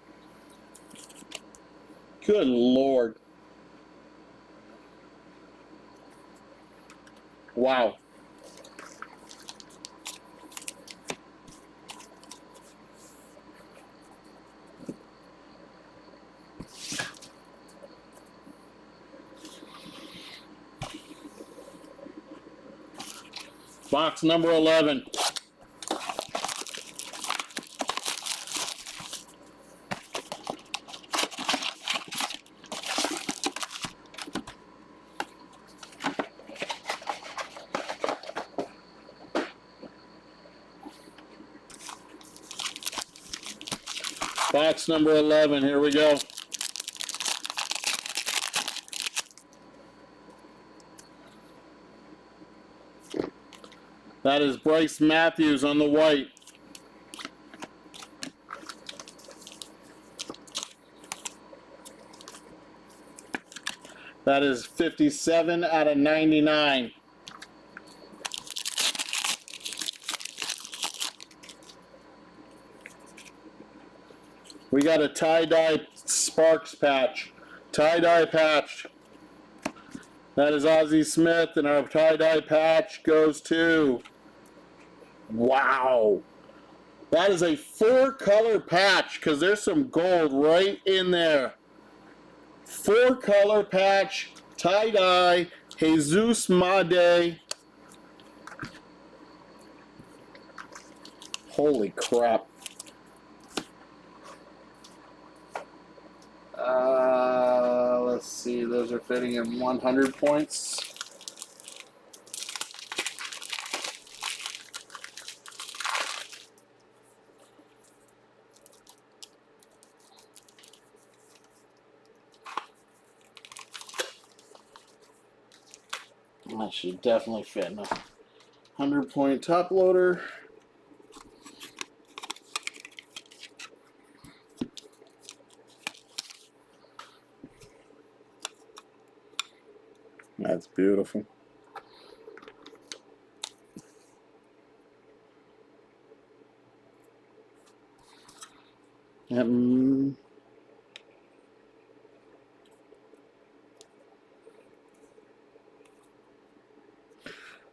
Good Lord. Wow. Box number 11. Box number 11, here we go. That is Bryce Matthews on the white. That is 57 out of 99. We got a tie-dye Sparks patch. Tie-dye patch. That is Ozzie Smith, and our tie-dye patch goes to... Wow. That is a 4-color patch, because there's some gold right in there. 4-color patch, tie-dye, Jesus Made. Holy crap. Let's see, those are fitting in 100 points. That should definitely fit in a 100-point top loader. That's beautiful.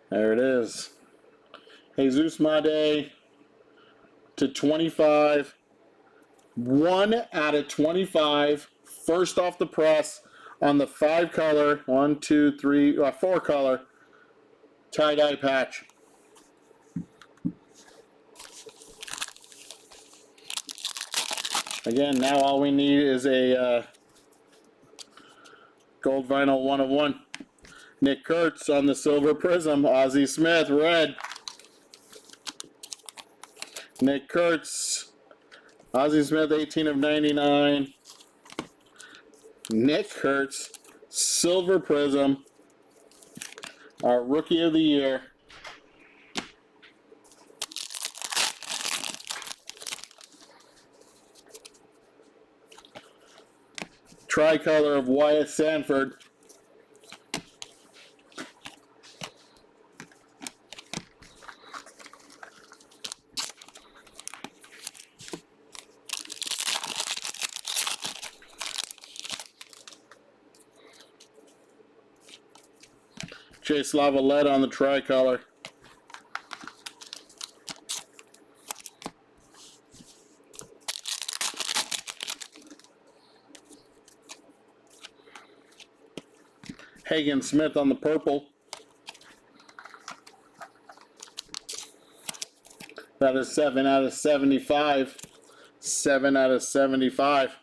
There it is. Jesus Made to 25. 1 out of 25. First off the press on the 5-color, 4-color tie-dye patch. Again, now all we need is a gold vinyl 101. Nick Kurtz on the silver prism. Ozzie Smith, red. Nick Kurtz. Ozzie Smith, 18 of 99. Nick Kurtz, silver prism. Our rookie of the year. Tricolor of Wyatt Sanford. Chase Lavalette on the tricolor. Hagen Smith on the purple. That is 7 out of 75. 7 out of 75.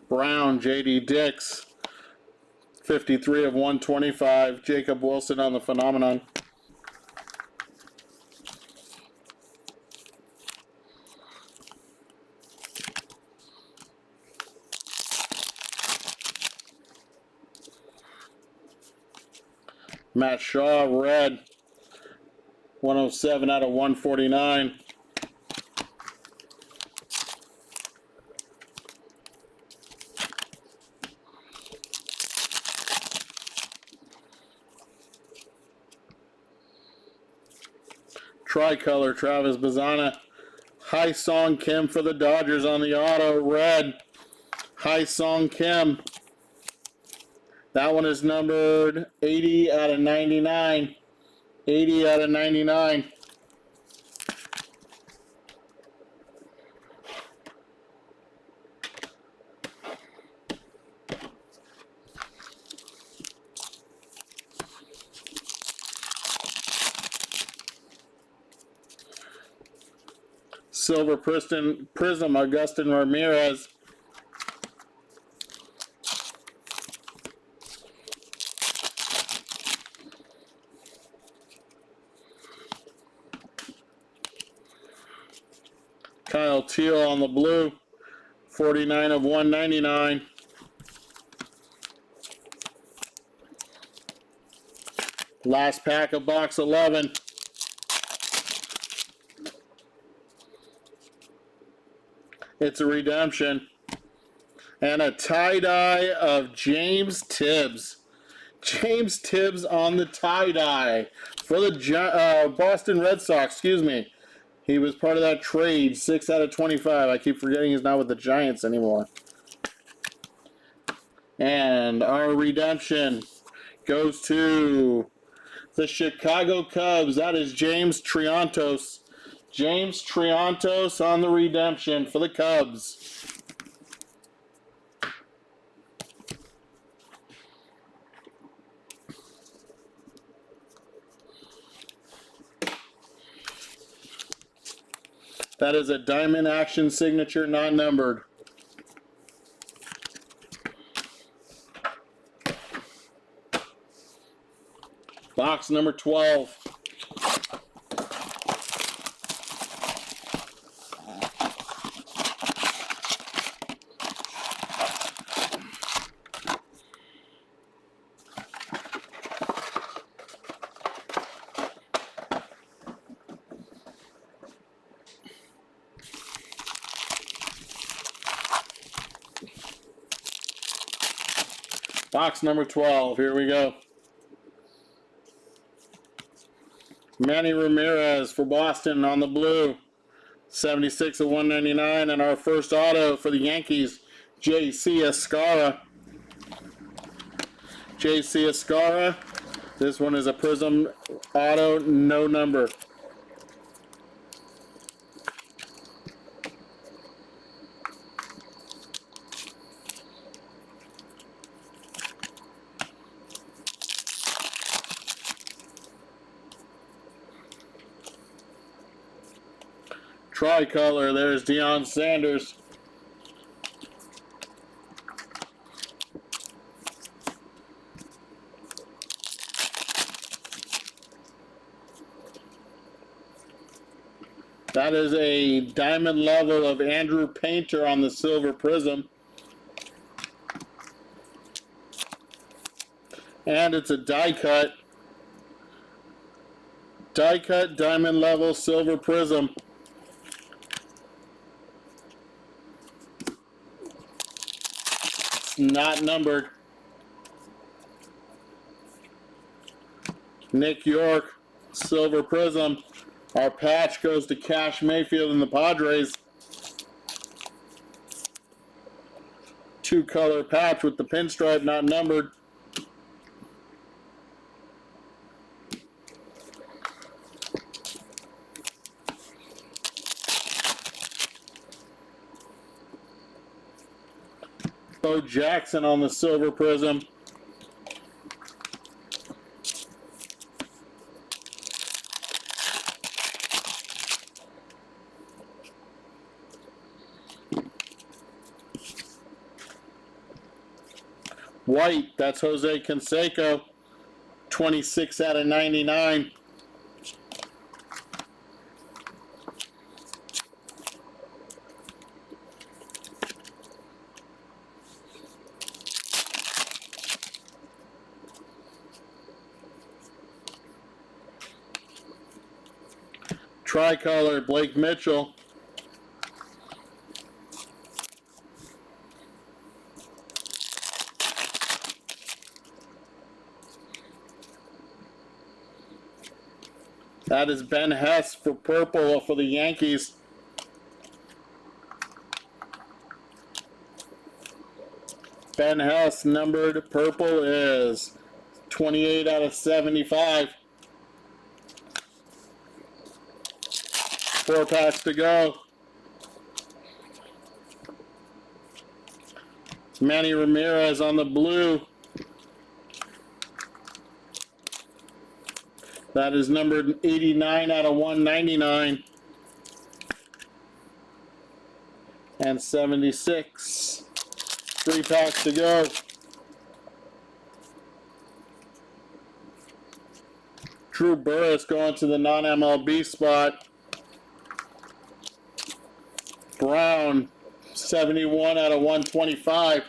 Brown, J.D. Dix. 53 of 125. Jacob Wilson on the Phenomenon. Matt Shaw, red. 107 out of 149. Tricolor, Travis Bazzana. Hai Song Kim for the Dodgers on the auto, red. Hai Song Kim. That one is numbered 80 out of 99. 80 out of 99. Silver Prism, Augustin Ramirez. Kyle Teal on the blue, 49 of 199. Last pack of box 11. It's a redemption. And a tie-dye of James Tibbs. James Tibbs on the tie-dye for the Boston Red Sox, excuse me. He was part of that trade, 6 out of 25. I keep forgetting he's not with the Giants anymore. And our redemption goes to the Chicago Cubs. That is James Triantos. James Triantos on the redemption for the Cubs. That is a diamond action signature, not numbered. Box number 12. Box number 12. Here we go. Manny Ramirez for Boston on the blue. 76 of 199. And our first auto for the Yankees, J.C. Escara. J.C. Escara. This one is a Prism auto, no number. Tricolor, there's Deion Sanders. That is a diamond level of Andrew Painter on the silver prism. And it's a die cut. Die cut diamond level silver prism. Not numbered. Nick York, silver prism. Our patch goes to Cash Mayfield and the Padres. Two-color patch with the pinstripe, not numbered. Bo Jackson on the silver prism. White, that's Jose Canseco. 26 out of 99. Tricolor, Blake Mitchell. That is Ben Hess for purple for the Yankees. Ben Hess, numbered purple, is 28 out of 75. 4 packs to go. Manny Ramirez on the blue. That is numbered 89 out of 199. And 76. 3 packs to go. Drew Burris going to the non-MLB spot. Brown, 71 out of 125.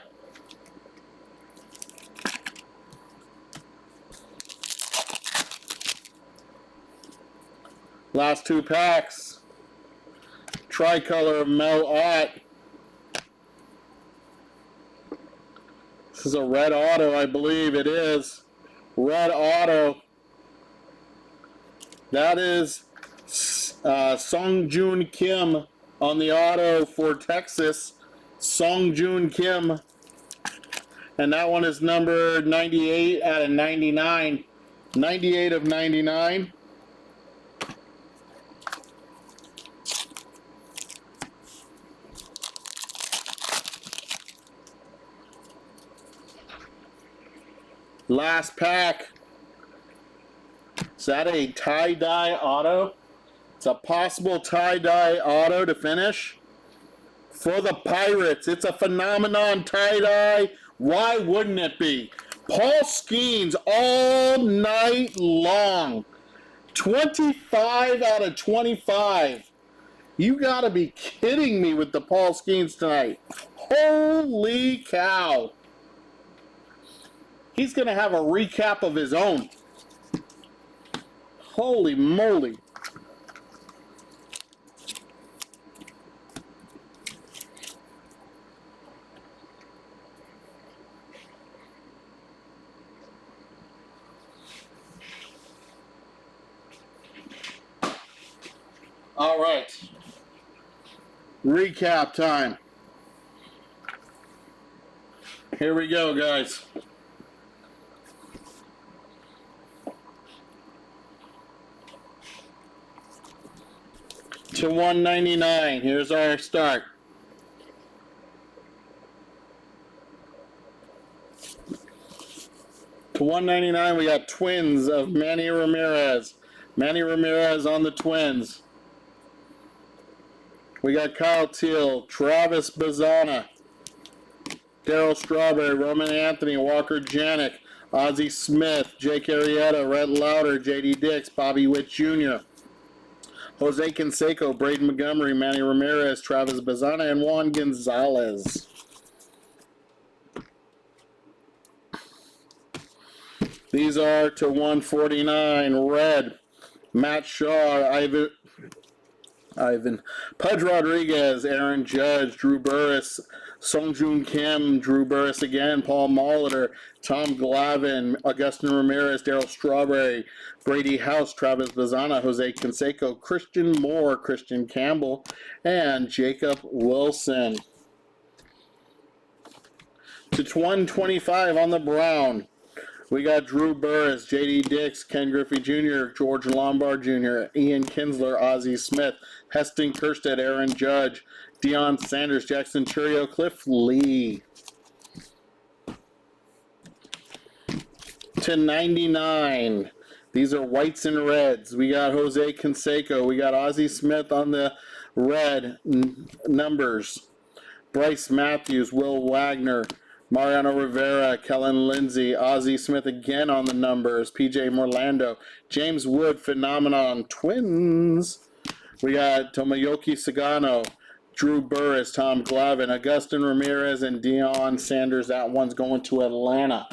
Last 2 packs. Tricolor of Mel Ott. This is a red auto, I believe it is. Red auto. That is Sung-Joon Kim on the auto for Texas. Sung-Joon Kim. And that one is number 98 out of 99. 98 of 99. Last pack. Is that a tie-dye auto? It's a possible tie-dye auto to finish. For the Pirates, it's a phenomenon tie-dye. Why wouldn't it be? Paul Skeens all night long. 25 out of 25. You gotta be kidding me with the Paul Skeens tonight. Holy cow. He's gonna have a recap of his own. Holy moly. All right. Recap time. Here we go, guys. To 199. Here's our start. To 199, we got Twins of Manny Ramirez. Manny Ramirez on the Twins. We got Kyle Teal, Travis Bazzana, Darryl Strawberry, Roman Anthony, Walker Janik, Ozzie Smith, Jake Arrieta, Rhett Lauder, J.D. Dix, Bobby Witt Jr., Jose Canseco, Braden Montgomery, Manny Ramirez, Travis Bazzana, and Juan Gonzalez. These are to 149. Red, Matt Shaw, Ivan, Pudge Rodriguez, Aaron Judge, Drew Burris, Sung-Joon Kim, Drew Burris again, Paul Molitor, Tom Glavine, Augustin Ramirez, Darryl Strawberry, Brady House, Travis Bazzana, Jose Canseco, Christian Moore, Christian Campbell, and Jacob Wilson. To 125 on the brown. We got Drew Burris, J.D. Dix, Ken Griffey Jr., George Lombard Jr., Ian Kinsler, Ozzie Smith, Heston Kjerstad, Aaron Judge, Deion Sanders, Jackson Churio, Cliff Lee. To 99. These are whites and reds. We got Jose Canseco. We got Ozzie Smith on the red numbers. Bryce Matthews, Will Wagner, Mariano Rivera, Kellen Lindsay, Ozzie Smith again on the numbers, PJ Morlando, James Wood, Phenomenon, Twins. We got Tomoyoki Sagano, Drew Burris, Tom Glavine, Augustin Ramirez, and Deion Sanders. That one's going to Atlanta.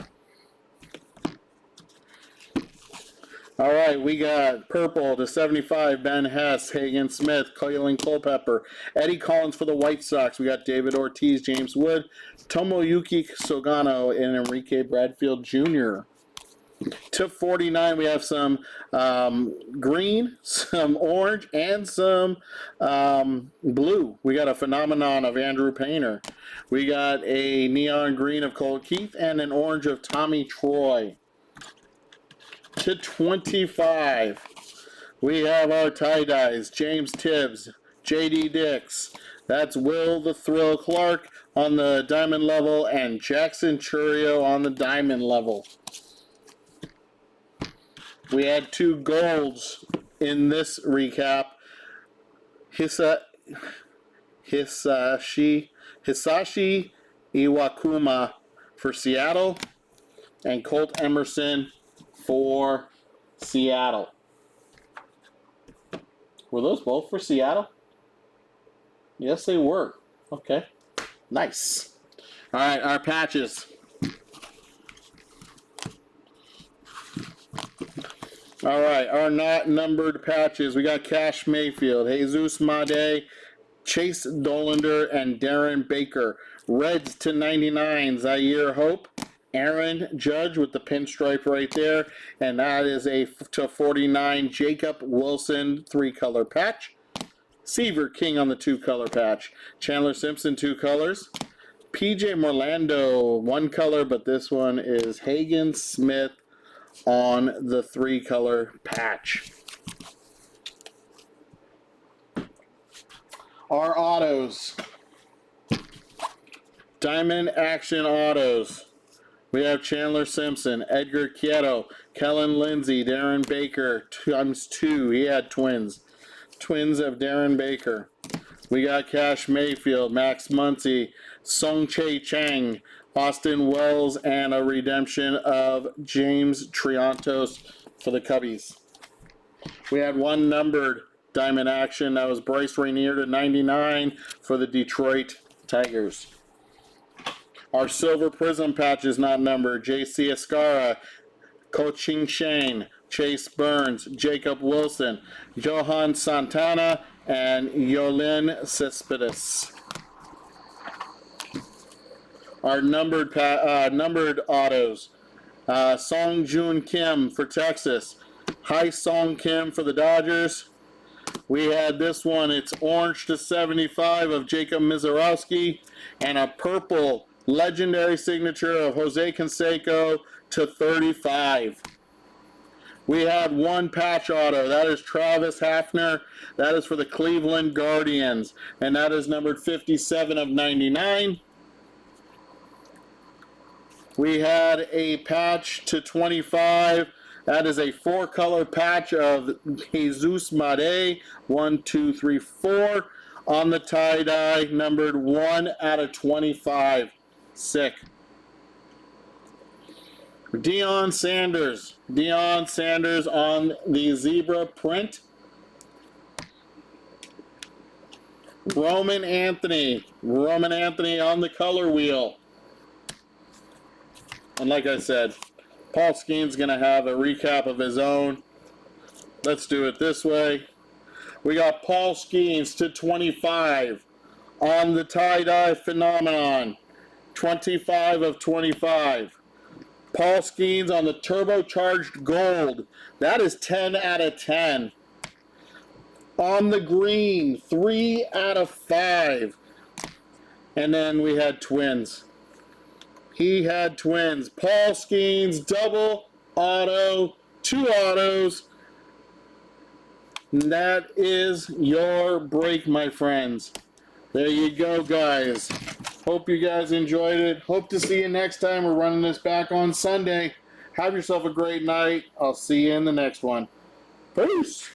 All right, we got purple to 75, Ben Hess, Hagen Smith, Kalen Culpepper, Eddie Collins for the White Sox. We got David Ortiz, James Wood, Tomoyuki Sogano, and Enrique Bradfield Jr. To 49, we have some green, some orange, and some blue. We got a phenomenon of Andrew Painter. We got a neon green of Cole Keith and an orange of Tommy Troy. To 25, we have our tie-dyes, James Tibbs, J.D. Dix, that's Will the Thrill Clark on the diamond level, and Jackson Churio on the diamond level. We had two golds in this recap. Hisashi Iwakuma for Seattle, and Colt Emerson for Seattle. Were those both for Seattle? Yes, they were. Okay. Nice. All right, our patches. All right, our not numbered patches. We got Cash Mayfield, Jesus Made, Chase Dolander, and Darren Baker. Reds to 99, Zaire Hope, Aaron Judge with the pinstripe right there. And that is a /49 Jacob Wilson 3-color patch. Seaver King on the 2-color patch. Chandler Simpson 2 colors. PJ Morlando 1 color, but this one is Hagen Smith on the 3-color patch. Our autos. Diamond Action Autos. We have Chandler Simpson, Edgar Quieto, Kellen Lindsay, Darren Baker, ×2. He had twins. Twins of Darren Baker. We got Cash Mayfield, Max Muncy, Sung Chae Chang, Austin Wells, and a redemption of James Triantos for the Cubbies. We had one numbered Diamond Action. That was Bryce Rainier /99 for the Detroit Tigers. Our Silver Prism patch is not numbered. J.C. Escara, Ko-Ching Shane, Chase Burns, Jacob Wilson, Johan Santana, and Yolin Cespedes. Our numbered autos. Song Joon Kim for Texas. Hai Song Kim for the Dodgers. We had this one. It's orange /75 of Jacob Mizorowski, and a purple legendary signature of Jose Canseco /35. We had one patch auto. That is Travis Hafner. That is for the Cleveland Guardians, and that is numbered 57 of 99. We had a patch /25. That is a 4-color patch of Jesus Made, 1, 2, 3, 4 on the tie-dye, numbered 1 out of 25. Sick. Deion Sanders on the zebra print. Roman Anthony on the color wheel. And like I said, Paul Skeen's going to have a recap of his own. Let's do it this way. We got Paul Skeens /25 on the tie-dye phenomenon. 25 of 25. Paul Skeens on the turbocharged gold. That is 10 out of 10. On the green, 3 out of 5. And then we had twins. He had twins. Paul Skeens, double auto, 2 autos. And that is your break, my friends. There you go, guys. Hope you guys enjoyed it. Hope to see you next time. We're running this back on Sunday. Have yourself a great night. I'll see you in the next one. Peace.